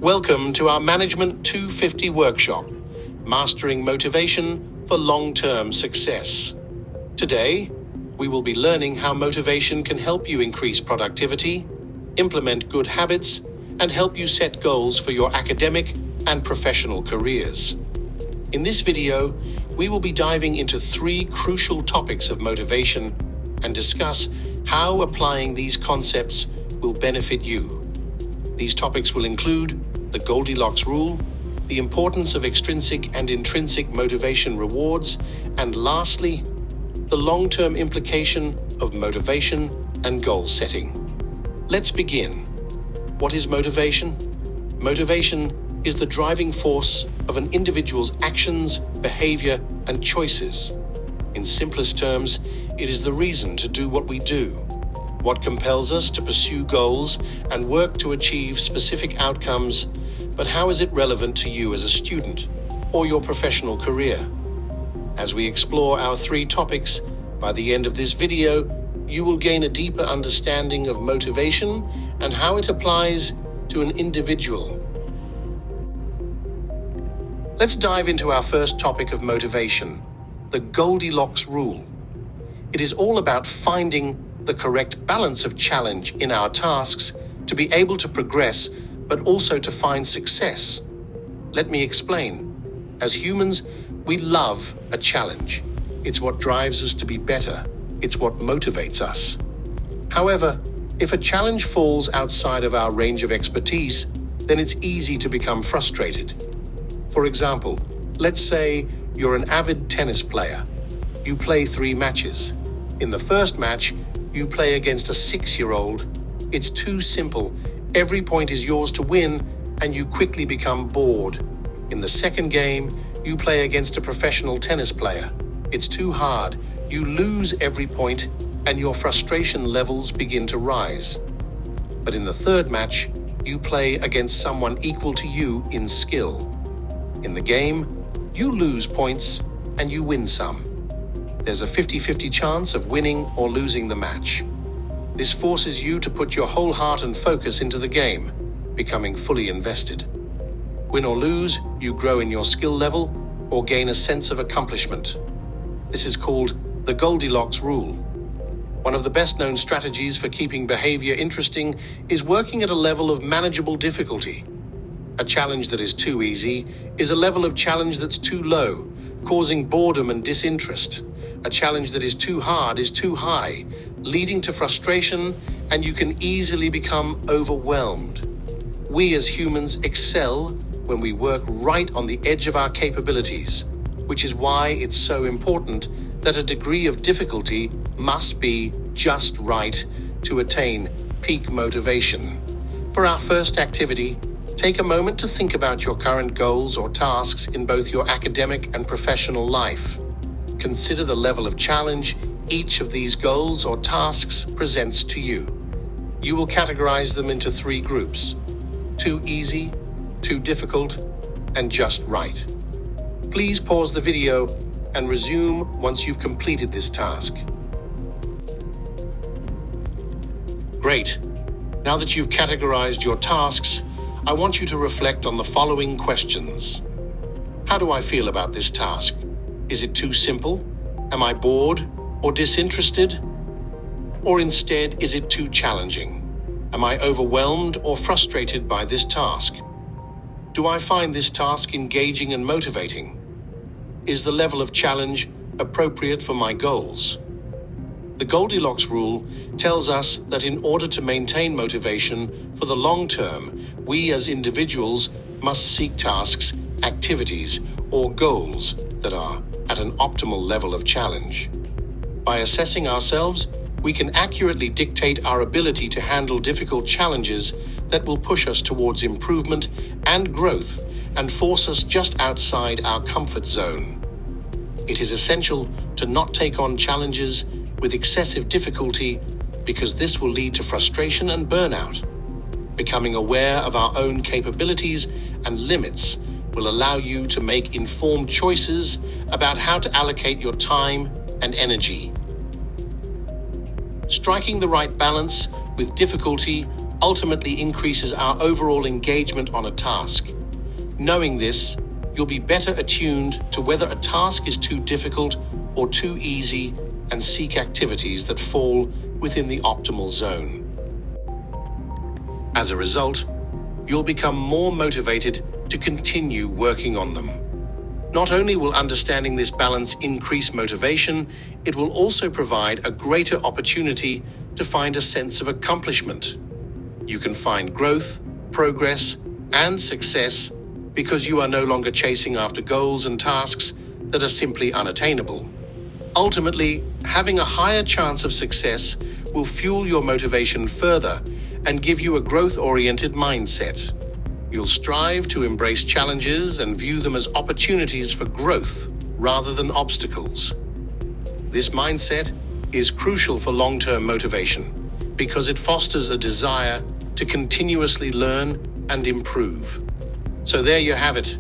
Welcome to our Management 250 workshop, Mastering Motivation for Long-Term Success. Today, we will be learning how motivation can help you increase productivity, implement good habits, and help you set goals for your academic and professional careers. In this video, we will be diving into 3 crucial topics of motivation and discuss how applying these concepts will benefit you. These topics will include the Goldilocks rule, the importance of extrinsic and intrinsic motivation rewards, and lastly, the long-term implication of motivation and goal setting. Let's begin. What is motivation? Motivation is the driving force of an individual's actions, behavior, and choices. In simplest terms, it is the reason to do what we do, what compels us to pursue goals and work to achieve specific outcomes. But how is it relevant to you as a student or your professional career? As we explore our 3 topics, by the end of this video, you will gain a deeper understanding of motivation and how it applies to an individual. Let's dive into our first topic of motivation, the Goldilocks rule. It is all about finding the correct balance of challenge in our tasks to be able to progress, but also to find success. Let me explain. As humans, we love a challenge. It's what drives us to be better. It's what motivates us. However, if a challenge falls outside of our range of expertise, then it's easy to become frustrated. For example, let's say you're an avid tennis player. You play 3 matches. In the first match, you play against a 6-year-old. It's too simple. Every point is yours to win, and you quickly become bored. In the second game, you play against a professional tennis player. It's too hard. You lose every point, and your frustration levels begin to rise. But in the third match, you play against someone equal to you in skill. In the game, you lose points and you win some. There's a 50-50 chance of winning or losing the match. This forces you to put your whole heart and focus into the game, becoming fully invested. Win or lose, you grow in your skill level or gain a sense of accomplishment. This is called the Goldilocks rule. One of the best-known strategies for keeping behavior interesting is working at a level of manageable difficulty. A challenge that is too easy is a level of challenge that's too low, causing boredom and disinterest. A challenge that is too hard is too high, leading to frustration, and you can easily become overwhelmed. We as humans excel when we work right on the edge of our capabilities, which is why it's so important that a degree of difficulty must be just right to attain peak motivation. For our first activity, take a moment to think about your current goals or tasks in both your academic and professional life. Consider the level of challenge each of these goals or tasks presents to you. You will categorize them into 3 groups: too easy, too difficult, and just right. Please pause the video and resume once you've completed this task. Great. Now that you've categorized your tasks, I want you to reflect on the following questions. How do I feel about this task? Is it too simple? Am I bored or disinterested? Or instead, is it too challenging? Am I overwhelmed or frustrated by this task? Do I find this task engaging and motivating? Is the level of challenge appropriate for my goals? The Goldilocks rule tells us that in order to maintain motivation for the long term, we as individuals must seek tasks, activities, or goals that are at an optimal level of challenge. By assessing ourselves, we can accurately dictate our ability to handle difficult challenges that will push us towards improvement and growth and force us just outside our comfort zone. It is essential to not take on challenges with excessive difficulty because this will lead to frustration and burnout. Becoming aware of our own capabilities and limits will allow you to make informed choices about how to allocate your time and energy. Striking the right balance with difficulty ultimately increases our overall engagement on a task. Knowing this, you'll be better attuned to whether a task is too difficult or too easy and seek activities that fall within the optimal zone. As a result, you'll become more motivated to continue working on them. Not only will understanding this balance increase motivation, it will also provide a greater opportunity to find a sense of accomplishment. You can find growth, progress, and success because you are no longer chasing after goals and tasks that are simply unattainable. Ultimately, having a higher chance of success will fuel your motivation further and give you a growth-oriented mindset. You'll strive to embrace challenges and view them as opportunities for growth rather than obstacles. This mindset is crucial for long-term motivation because it fosters a desire to continuously learn and improve. So there you have it.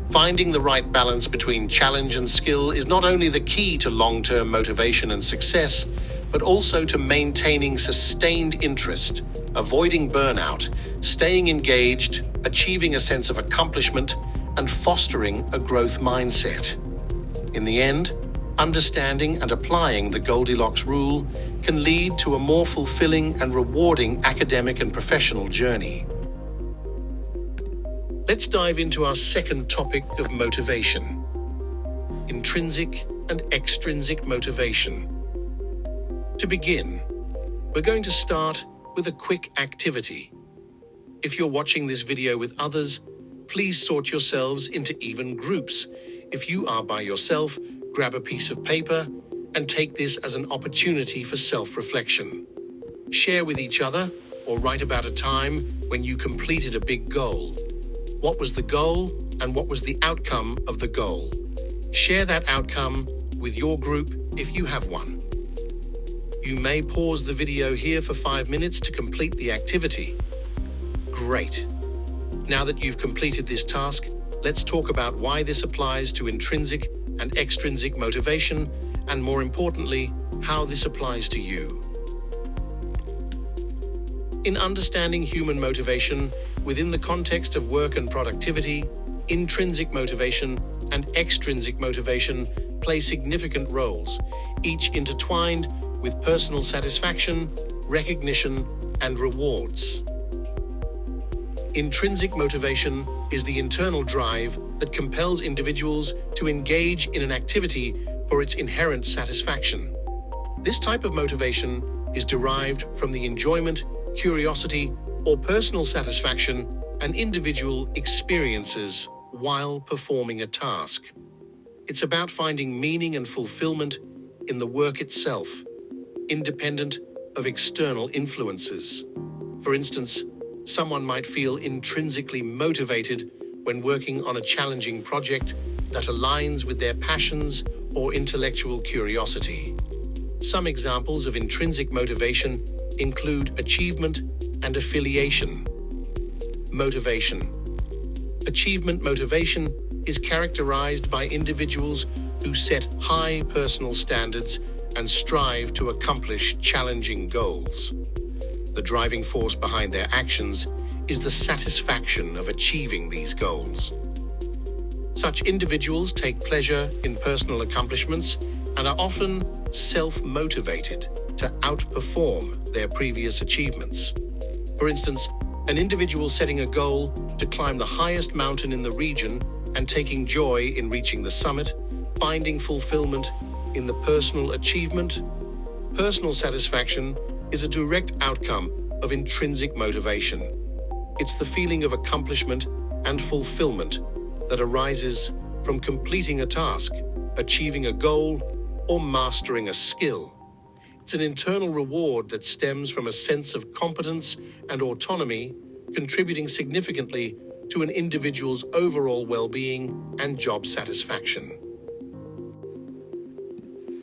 Finding the right balance between challenge and skill is not only the key to long-term motivation and success, but also to maintaining sustained interest, avoiding burnout, staying engaged, achieving a sense of accomplishment, and fostering a growth mindset. In the end, understanding and applying the Goldilocks rule can lead to a more fulfilling and rewarding academic and professional journey. Let's dive into our second topic of motivation: intrinsic and extrinsic motivation. To begin, we're going to start with a quick activity. If you're watching this video with others, please sort yourselves into even groups. If you are by yourself, grab a piece of paper and take this as an opportunity for self-reflection. Share with each other or write about a time when you completed a big goal. What was the goal and what was the outcome of the goal? Share that outcome with your group if you have one. You may pause the video here for 5 minutes to complete the activity. Great. Now that you've completed this task, let's talk about why this applies to intrinsic and extrinsic motivation, and more importantly, how this applies to you. In understanding human motivation within the context of work and productivity, intrinsic motivation and extrinsic motivation play significant roles, each intertwined with personal satisfaction, recognition, and rewards. Intrinsic motivation is the internal drive that compels individuals to engage in an activity for its inherent satisfaction. This type of motivation is derived from the enjoyment, curiosity, or personal satisfaction an individual experiences while performing a task. It's about finding meaning and fulfillment in the work itself, independent of external influences. For instance, someone might feel intrinsically motivated when working on a challenging project that aligns with their passions or intellectual curiosity. Some examples of intrinsic motivation include achievement and affiliation. Motivation. Achievement motivation is characterized by individuals who set high personal standards and strive to accomplish challenging goals. The driving force behind their actions is the satisfaction of achieving these goals. Such individuals take pleasure in personal accomplishments and are often self-motivated to outperform their previous achievements. For instance, an individual setting a goal to climb the highest mountain in the region and taking joy in reaching the summit, finding fulfillment in the personal achievement. Personal satisfaction is a direct outcome of intrinsic motivation. It's the feeling of accomplishment and fulfillment that arises from completing a task, achieving a goal, or mastering a skill. It's an internal reward that stems from a sense of competence and autonomy, contributing significantly to an individual's overall well-being and job satisfaction.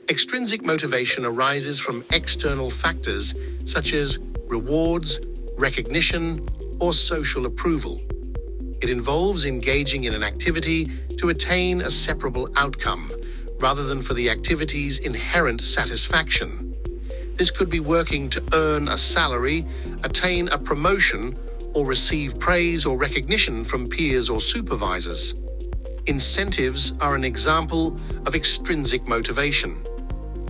Extrinsic motivation arises from external factors such as rewards, recognition, or social approval. It involves engaging in an activity to attain a separable outcome, rather than for the activity's inherent satisfaction. This could be working to earn a salary, attain a promotion, or receive praise or recognition from peers or supervisors. Incentives are an example of extrinsic motivation.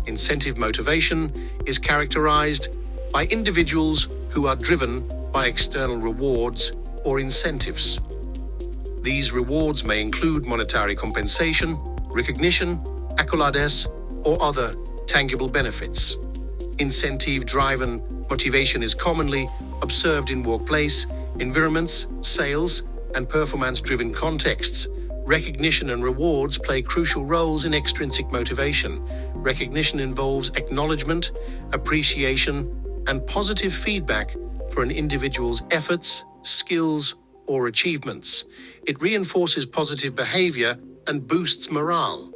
Incentive motivation is characterized by individuals who are driven by external rewards or incentives. These rewards may include monetary compensation, recognition, accolades, or other tangible benefits. Incentive-driven motivation is commonly observed in workplace environments, sales, and performance-driven contexts. Recognition and rewards play crucial roles in extrinsic motivation. Recognition involves acknowledgement, appreciation, and positive feedback for an individual's efforts, skills, or achievements. It reinforces positive behavior and boosts morale.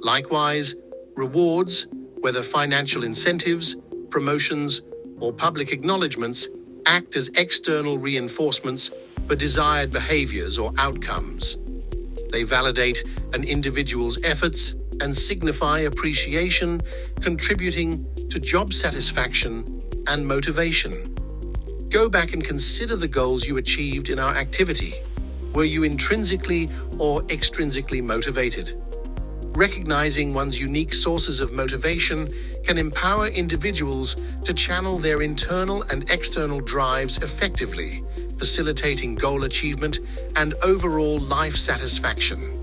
Likewise, rewards, whether financial incentives, promotions, or public acknowledgements, act as external reinforcements for desired behaviors or outcomes. They validate an individual's efforts and signify appreciation, contributing to job satisfaction and motivation. Go back and consider the goals you achieved in our activity. Were you intrinsically or extrinsically motivated? Recognizing one's unique sources of motivation can empower individuals to channel their internal and external drives effectively, facilitating goal achievement and overall life satisfaction.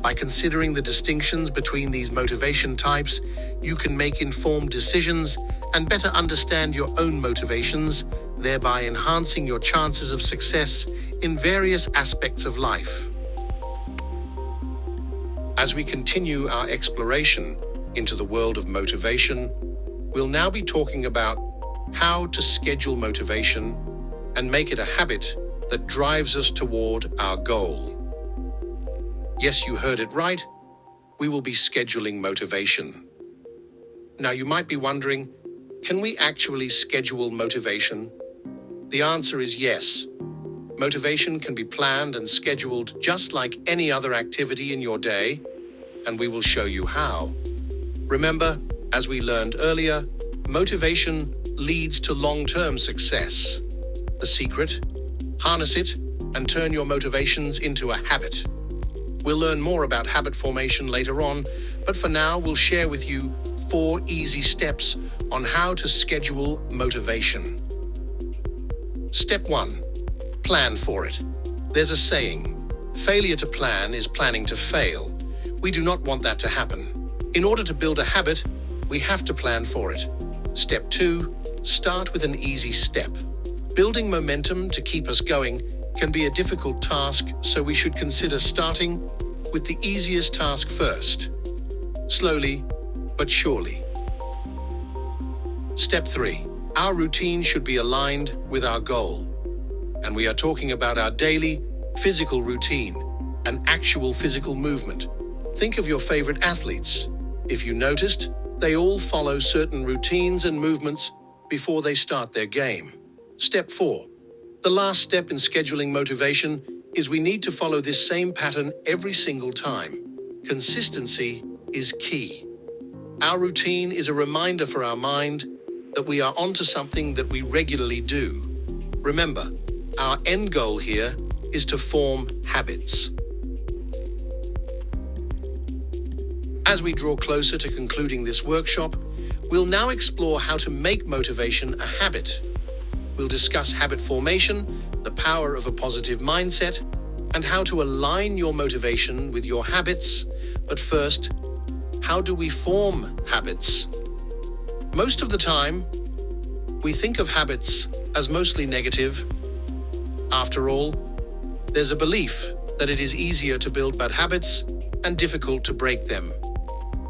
By considering the distinctions between these motivation types, you can make informed decisions and better understand your own motivations, thereby enhancing your chances of success in various aspects of life. As we continue our exploration into the world of motivation, we'll now be talking about how to schedule motivation and make it a habit that drives us toward our goal. Yes, you heard it right. We will be scheduling motivation. Now, you might be wondering, can we actually schedule motivation? The answer is yes. Motivation can be planned and scheduled just like any other activity in your day, and we will show you how. Remember, as we learned earlier, motivation leads to long-term success. The secret? Harness it and turn your motivations into a habit. We'll learn more about habit formation later on, but for now we'll share with you 4 easy steps on how to schedule motivation. Step 1. Plan for it. There's a saying, failure to plan is planning to fail. We do not want that to happen. In order to build a habit, we have to plan for it. Step 2. Start with an easy step. Building momentum to keep us going can be a difficult task, so we should consider starting with the easiest task first. Slowly, but surely. Step 3. Our routine should be aligned with our goal. And we are talking about our daily physical routine, an actual physical movement. Think of your favorite athletes. If you noticed, they all follow certain routines and movements before they start their game. Step 4. The last step in scheduling motivation is we need to follow this same pattern every single time. Consistency is key. Our routine is a reminder for our mind that we are onto something that we regularly do. Remember, our end goal here is to form habits. As we draw closer to concluding this workshop, we'll now explore how to make motivation a habit. We'll discuss habit formation, the power of a positive mindset, and how to align your motivation with your habits. But first, how do we form habits? Most of the time, we think of habits as mostly negative. After all, there's a belief that it is easier to build bad habits and difficult to break them.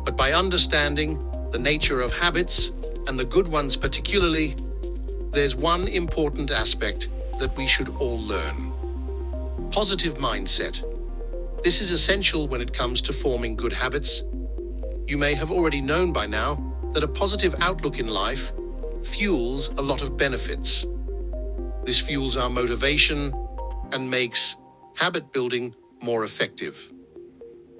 But by understanding the nature of habits, and the good ones particularly, there's one important aspect that we should all learn. Positive mindset. This is essential when it comes to forming good habits. You may have already known by now that a positive outlook in life fuels a lot of benefits. This fuels our motivation and makes habit building more effective.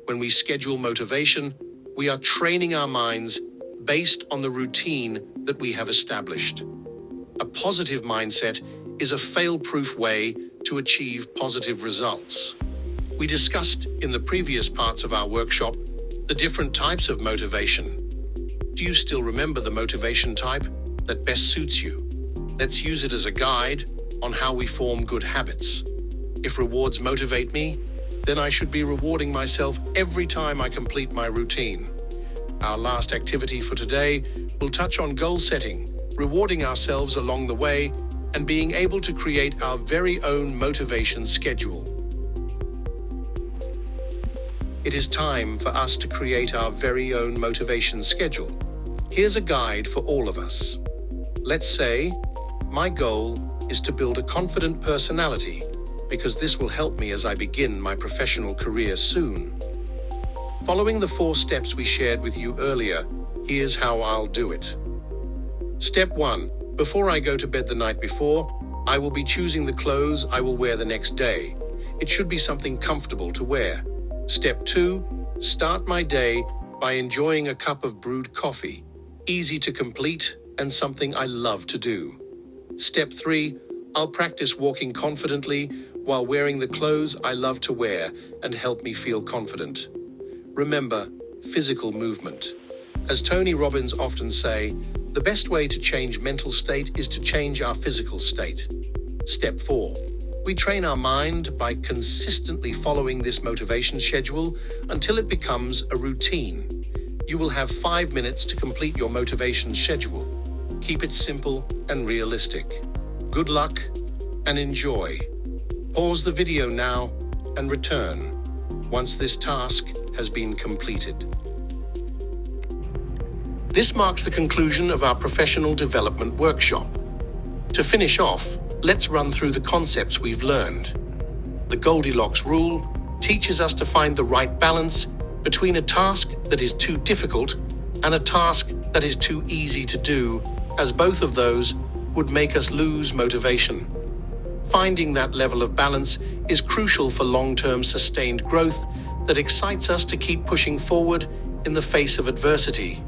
When we schedule motivation, we are training our minds based on the routine that we have established. A positive mindset is a fail-proof way to achieve positive results. We discussed in the previous parts of our workshop the different types of motivation. Do you still remember the motivation type that best suits you? Let's use it as a guide on how we form good habits. If rewards motivate me, then I should be rewarding myself every time I complete my routine. Our last activity for today will touch on goal setting, rewarding ourselves along the way, and being able to create our very own motivation schedule. It is time for us to create our very own motivation schedule. Here's a guide for all of us. Let's say, my goal is to build a confident personality because this will help me as I begin my professional career soon. Following the 4 steps we shared with you earlier, here's how I'll do it. Step 1. Before I go to bed the night before, I will be choosing the clothes I will wear the next day. It should be something comfortable to wear. Step 2. Start my day by enjoying a cup of brewed coffee. Easy to complete and something I love to do. Step 3. I'll practice walking confidently while wearing the clothes I love to wear and help me feel confident. Remember, physical movement. As Tony Robbins often say, the best way to change mental state is to change our physical state. Step 4. We train our mind by consistently following this motivation schedule until it becomes a routine. You will have 5 minutes to complete your motivation schedule. Keep it simple and realistic. Good luck and enjoy. Pause the video now and return once this task has been completed. This marks the conclusion of our professional development workshop. To finish off, let's run through the concepts we've learned. The Goldilocks rule teaches us to find the right balance between a task that is too difficult and a task that is too easy to do, as both of those would make us lose motivation. Finding that level of balance is crucial for long-term sustained growth that excites us to keep pushing forward in the face of adversity.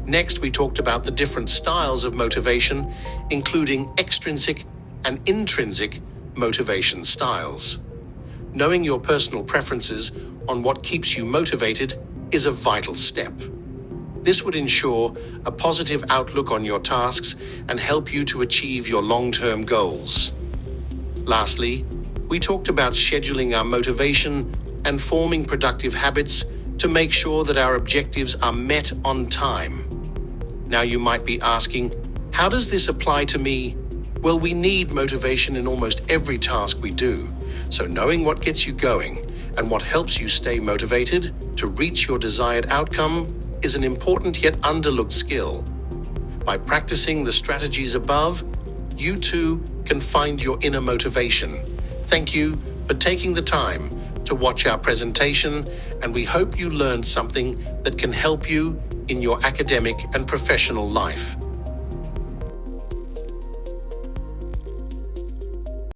Next, we talked about the different styles of motivation, including extrinsic and intrinsic motivation styles. Knowing your personal preferences on what keeps you motivated is a vital step. This would ensure a positive outlook on your tasks and help you to achieve your long-term goals. Lastly, we talked about scheduling our motivation and forming productive habits to make sure that our objectives are met on time. Now you might be asking, how does this apply to me? Well, we need motivation in almost every task we do, so knowing what gets you going and what helps you stay motivated to reach your desired outcome is an important yet underlooked skill. By practicing the strategies above, you too can find your inner motivation. Thank you for taking the time to watch our presentation, and we hope you learned something that can help you in your academic and professional life.